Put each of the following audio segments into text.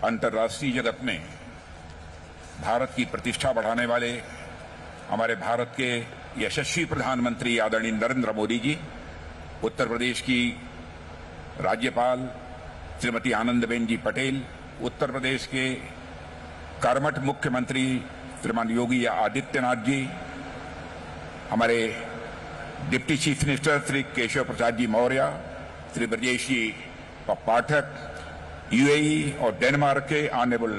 अंतर्राष्ट्रीय जगत में भारत की प्रतिष्ठा बढ़ाने वाले हमारे भारत के यशस्वी प्रधानमंत्री आदरणीय नरेंद्र मोदी जी, उत्तर प्रदेश की राज्यपाल श्रीमती आनंदीबेन जी पटेल, उत्तर प्रदेश के कर्मठ मुख्यमंत्री श्रीमान योगी आदित्यनाथ जी, हमारे deputy chief minister Shri Keshav Prasad ji Maurya, Shri Brajesh ji Pathak, UAE और डेनमार्क के ऑनरेबल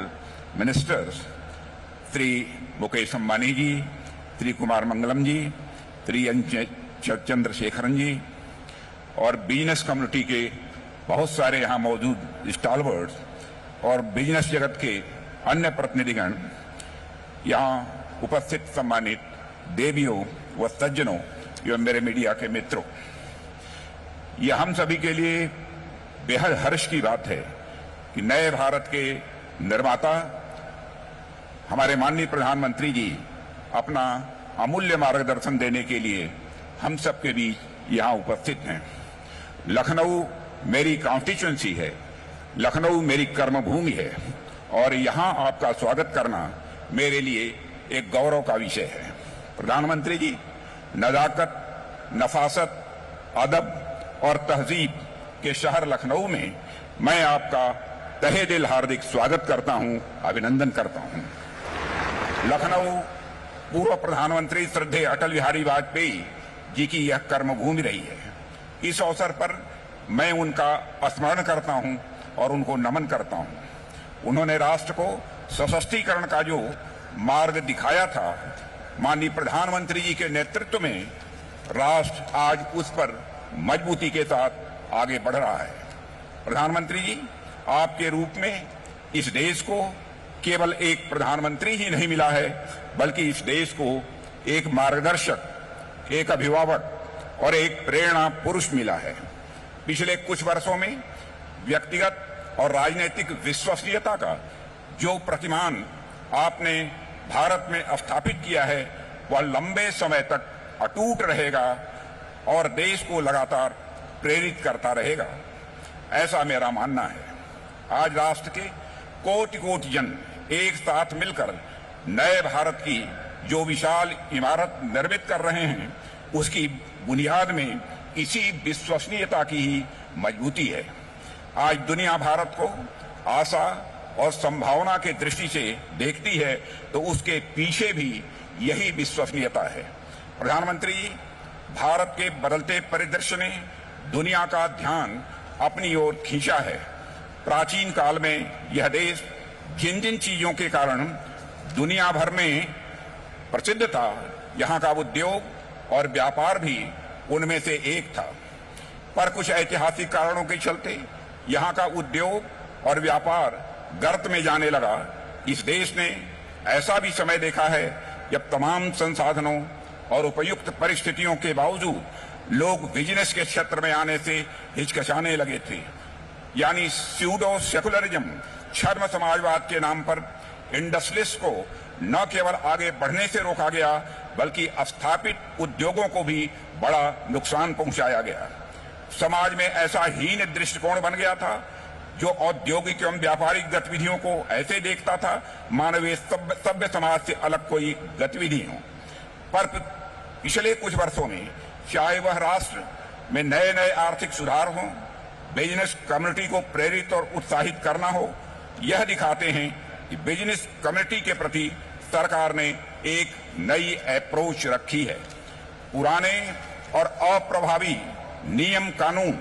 मिनिस्टर्स श्री मुकेश अंबानी जी, श्री कुमार मंगलम जी, श्री चंद्रशेखरन जी और बिजनेस कम्युनिटी के बहुत सारे यहाँ मौजूद स्टॉलवर्ड्स और बिजनेस जगत के अन्य प्रतिनिधिगण, यहाँ उपस्थित सम्मानित देवियों व सज्जनों एवं मेरे मीडिया के मित्रों, यह हम सभी के लिए बेहद हर्ष की बात है कि नए भारत के निर्माता हमारे माननीय प्रधानमंत्री जी अपना अमूल्य मार्गदर्शन देने के लिए हम सबके बीच यहाँ उपस्थित हैं। लखनऊ मेरी कॉन्स्टिट्यूएंसी है, लखनऊ मेरी कर्मभूमि है और यहाँ आपका स्वागत करना मेरे लिए एक गौरव का विषय है। प्रधानमंत्री जी, नजाकत, नफासत, अदब और तहजीब के शहर लखनऊ में मैं आपका तहे दिल हार्दिक स्वागत करता हूं, अभिनंदन करता हूं। लखनऊ पूर्व प्रधानमंत्री श्रद्धेय अटल बिहारी वाजपेयी जी की यह कर्मभूमि रही है। इस अवसर पर मैं उनका स्मरण करता हूं और उनको नमन करता हूं। उन्होंने राष्ट्र को सशक्तिकरण का जो मार्ग दिखाया था, माननीय प्रधानमंत्री जी के नेतृत्व में राष्ट्र आज उस पर मजबूती के साथ आगे बढ़ रहा है। प्रधानमंत्री जी, आपके रूप में इस देश को केवल एक प्रधानमंत्री ही नहीं मिला है, बल्कि इस देश को एक मार्गदर्शक, एक अभिभावक और एक प्रेरणा पुरुष मिला है। पिछले कुछ वर्षों में व्यक्तिगत और राजनीतिक विश्वसनीयता का जो प्रतिमान आपने भारत में स्थापित किया है, वह लंबे समय तक अटूट रहेगा और देश को लगातार प्रेरित करता रहेगा, ऐसा मेरा मानना है। आज राष्ट्र के कोटि कोटि जन एक साथ मिलकर नए भारत की जो विशाल इमारत निर्मित कर रहे हैं, उसकी बुनियाद में इसी विश्वसनीयता की ही मजबूती है। आज दुनिया भारत को आशा और संभावना की दृष्टि से देखती है, तो उसके पीछे भी यही विश्वसनीयता है। प्रधानमंत्री जी, भारत के बदलते परिदृश्य ने दुनिया का ध्यान अपनी ओर खींचा है। प्राचीन काल में यह देश जिन जिन चीजों के कारण दुनिया भर में प्रसिद्ध था, यहाँ का उद्योग और व्यापार भी उनमें से एक था। पर कुछ ऐतिहासिक कारणों के चलते यहाँ का उद्योग और व्यापार गर्त में जाने लगा। इस देश ने ऐसा भी समय देखा है जब तमाम संसाधनों और उपयुक्त परिस्थितियों के बावजूद लोग बिजनेस के क्षेत्र में आने से हिचकिचाने लगे थे। यानी स्यूडो सेकुलरिज्म, छद्म समाजवाद के नाम पर इंडस्ट्रियलिस्ट को न केवल आगे बढ़ने से रोका गया, बल्कि स्थापित उद्योगों को भी बड़ा नुकसान पहुंचाया गया। समाज में ऐसा हीन दृष्टिकोण बन गया था जो औद्योगिक एवं व्यापारिक गतिविधियों को ऐसे देखता था मानवीय सभ्य समाज से अलग कोई गतिविधि हो। पर पिछले कुछ वर्षों में चाहे वह राष्ट्र में नए नए आर्थिक सुधार हो, बिजनेस कम्युनिटी को प्रेरित और उत्साहित करना हो, यह दिखाते हैं कि बिजनेस कम्युनिटी के प्रति सरकार ने एक नई अप्रोच रखी है। पुराने और अप्रभावी नियम कानून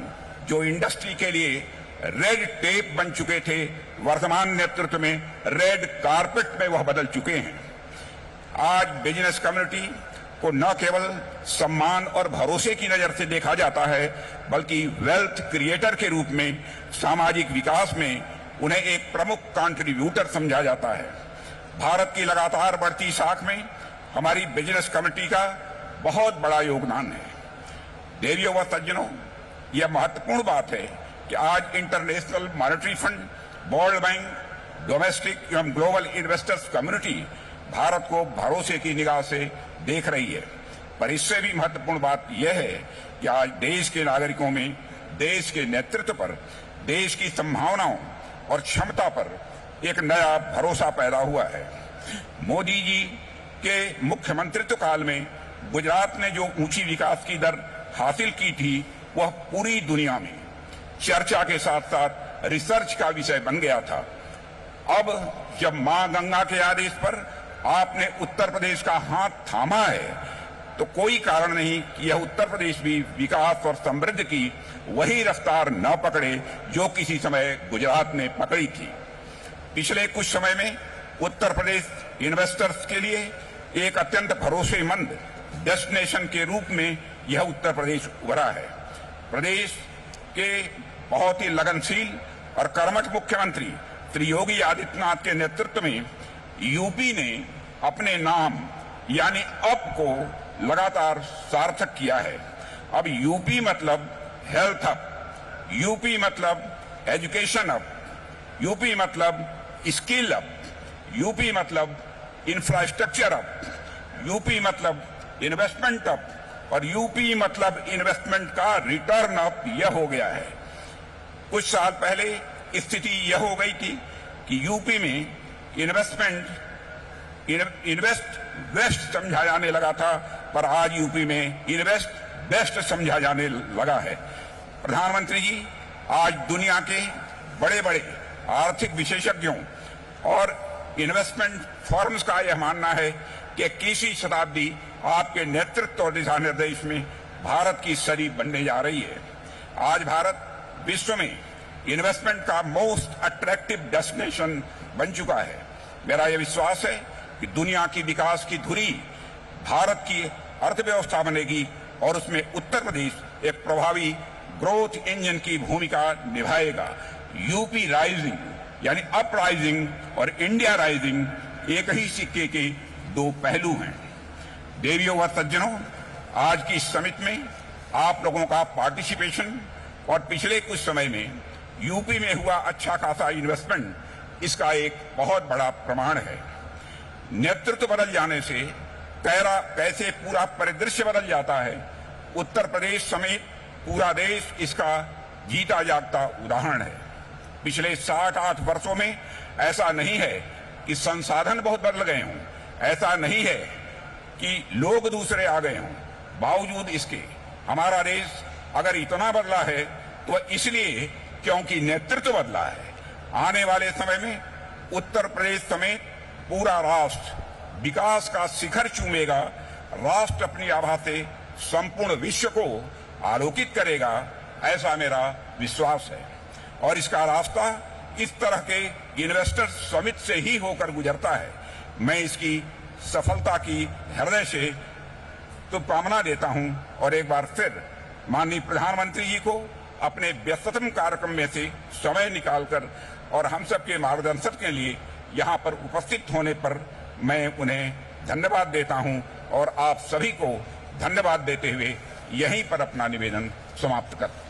जो इंडस्ट्री के लिए रेड टेप बन चुके थे, वर्तमान नेतृत्व में रेड कारपेट में वह बदल चुके हैं। आज बिजनेस कम्युनिटी को न केवल सम्मान और भरोसे की नजर से देखा जाता है, बल्कि वेल्थ क्रिएटर के रूप में सामाजिक विकास में उन्हें एक प्रमुख कंट्रीब्यूटर समझा जाता है। भारत की लगातार बढ़ती साख में हमारी बिजनेस कम्युनिटी का बहुत बड़ा योगदान है। देवियों व सज्जनों, यह महत्वपूर्ण बात है कि आज international monetary fund, world bank, domestic एवं ग्लोबल इन्वेस्टर्स कम्युनिटी भारत को भरोसे की निगाह से देख रही है। पर इससे भी महत्वपूर्ण बात यह है कि आज देश के नागरिकों में देश के नेतृत्व पर, देश की संभावनाओं और क्षमता पर एक नया भरोसा पैदा हुआ है। मोदी जी के मुख्यमंत्रित्व काल में गुजरात ने जो ऊंची विकास की दर हासिल की थी वह पूरी दुनिया में चर्चा के साथ साथ रिसर्च का विषय बन गया था। अब जब मां गंगा के आदेश पर आपने उत्तर प्रदेश का हाथ थामा है तो कोई कारण नहीं कि यह उत्तर प्रदेश भी विकास और समृद्धि की वही रफ्तार न पकड़े जो किसी समय गुजरात ने पकड़ी थी। पिछले कुछ समय में उत्तर प्रदेश इन्वेस्टर्स के लिए एक अत्यंत भरोसेमंद डेस्टिनेशन के रूप में यह उत्तर प्रदेश उभरा है। प्रदेश के बहुत ही लगनशील और कर्मठ मुख्यमंत्री श्री योगी आदित्यनाथ के नेतृत्व में यूपी ने अपने नाम यानी अप को लगातार सार्थक किया है। अब यूपी मतलब हेल्थ अप, यूपी मतलब एजुकेशन अप, यूपी मतलब स्किल अप, यूपी मतलब इंफ्रास्ट्रक्चर अप, यूपी मतलब इन्वेस्टमेंट अप और यूपी मतलब इन्वेस्टमेंट का रिटर्न अप यह हो गया है। कुछ साल पहले स्थिति यह हो गई थी कि यूपी में इन्वेस्ट वेस्ट समझा जाने लगा था, पर आज यूपी में इन्वेस्ट बेस्ट समझा जाने लगा है। प्रधानमंत्री जी, आज दुनिया के बड़े बड़े आर्थिक विशेषज्ञों और इन्वेस्टमेंट फर्म्स का यह मानना है कि 21वीं शताब्दी आपके नेतृत्व और दिशा निर्देश में भारत की सदी बनने जा रही है। आज भारत विश्व में इन्वेस्टमेंट का मोस्ट अट्रैक्टिव डेस्टिनेशन बन चुका है। मेरा यह विश्वास है कि दुनिया की विकास की धुरी भारत की अर्थव्यवस्था बनेगी और उसमें उत्तर प्रदेश एक प्रभावी ग्रोथ इंजन की भूमिका निभाएगा। यूपी राइजिंग यानी अप राइजिंग और इंडिया राइजिंग एक ही सिक्के के दो पहलू हैं। देवियों व सज्जनों, आज की समिट में आप लोगों का पार्टिसिपेशन और पिछले कुछ समय में यूपी में हुआ अच्छा खासा इन्वेस्टमेंट इसका एक बहुत बड़ा प्रमाण है। नेतृत्व बदल जाने से कैसे पूरा परिदृश्य बदल जाता है, उत्तर प्रदेश समेत पूरा देश इसका जीता जागता उदाहरण है। पिछले 7-8 वर्षों में ऐसा नहीं है कि संसाधन बहुत बदल गए हों, ऐसा नहीं है कि लोग दूसरे आ गए हों। बावजूद इसके हमारा देश अगर इतना बदला है तो इसलिए क्योंकि नेतृत्व बदला है। आने वाले समय में उत्तर प्रदेश समेत पूरा राष्ट्र विकास का शिखर चूमेगा। राष्ट्र अपनी आभा से संपूर्ण विश्व को आलोकित करेगा, ऐसा मेरा विश्वास है। और इसका रास्ता इस तरह के इन्वेस्टर समिट से ही होकर गुजरता है। मैं इसकी सफलता की हृदय से शुभकामना देता हूं और एक बार फिर माननीय प्रधानमंत्री जी को अपने व्यस्ततम कार्यक्रम में से समय निकालकर और हम सबके मार्गदर्शन के लिए यहाँ पर उपस्थित होने पर मैं उन्हें धन्यवाद देता हूँ और आप सभी को धन्यवाद देते हुए यहीं पर अपना निवेदन समाप्त करता हूं।